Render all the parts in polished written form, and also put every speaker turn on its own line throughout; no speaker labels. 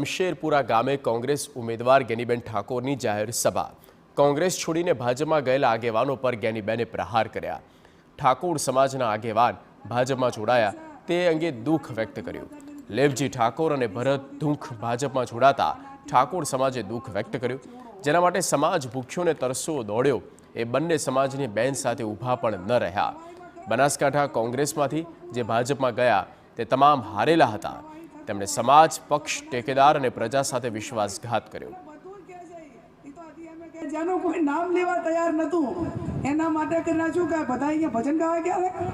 શમશેરપુરા ગામે કોંગ્રેસ ઉમેદવાર ગેનીબેન ઠાકોરની જાહેર સભા। કોંગ્રેસ છોડીને ભાજપમાં ગયેલા આગેવાનો પર ગેનીબેને પ્રહાર કર્યા। ઠાકોર સમાજના આગેવાન ભાજપમાં જોડાયા તે અંગે દુઃખ વ્યક્ત કર્યું। લેવજી ઠાકોર અને ભરત ધુંખ ભાજપમાં જોડાતા ઠાકોર સમાજે દુઃખ વ્યક્ત કર્યું, જેના માટે સમાજ ભૂખ્યોને તરસો દોડ્યો એ બંને સમાજની બેન સાથે ઊભા પણ ન રહ્યા। બનાસકાંઠા કોંગ્રેસમાંથી જે ભાજપમાં ગયા તે તમામ હારેલા હતા। તેમણે સમાજ, પક્ષ, ટેકેદાર અને પ્રજા સાથે વિશ્વાસઘાત કર્યો।
જેનું કોઈ નામ લેવા તૈયાર નતું એના માટે કરના શું કાંઈ બધા અહીંયા ભજન ગાવા ગયા છે,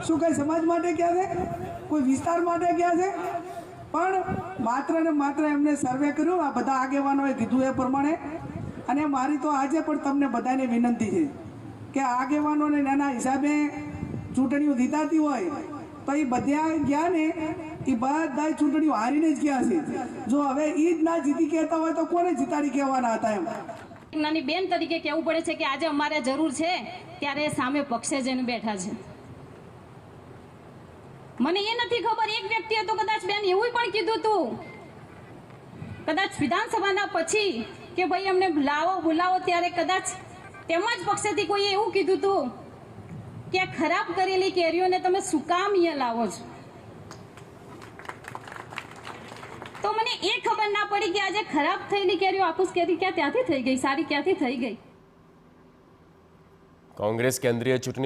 શું કાંઈ સમાજ માટે ગયા છે, કોઈ વિસ્તાર માટે ગયા છે, પણ માત્ર ને માત્ર એમને સર્વે કર્યું। આ બધા આગેવાનોએ કીધું એ પ્રમાણે। અને મારી તો આજે પણ તમને બધાને વિનંતી છે કે આગેવાનોને નાના હિસાબે ચૂંટણીઓ જીતાતી હોય તો એ બધા ગયા ને એ બધા ચૂંટણીઓ હારીને જ ગયા છે। જો હવે એ જ ના જીતી કહેતા હોય તો કોને જીતાડી કહેવાના હતા? એમ
નાની બેન તરીકે કહેવું પડે છે કે આજે અમારે જરૂર છે ત્યારે સામે પક્ષે જઈને બેઠા છે। મને એ નથી ખબર, એક વ્યક્તિએ તો કદાચ બેન એવું પણ કીધું હતું, કદાચ વિધાનસભાના પછી કે ભાઈ અમને બોલાવો ત્યારે કદાચ તેમજ પક્ષેથી કોઈએ એવું કીધું હતું કે આ ખરાબ કરેલી કેરીઓને તમે શું કામ અહીંયા લાવો છો? તો મને એ ખબર ના પડી કે આજે ખરાબ થયેલી કેરીઓ આફૂસ કેરી ક્યાંથી થઈ ગઈ, સારી ક્યાંથી થઈ ગઈ।
કોંગ્રેસ કેન્દ્રીય ચૂંટણી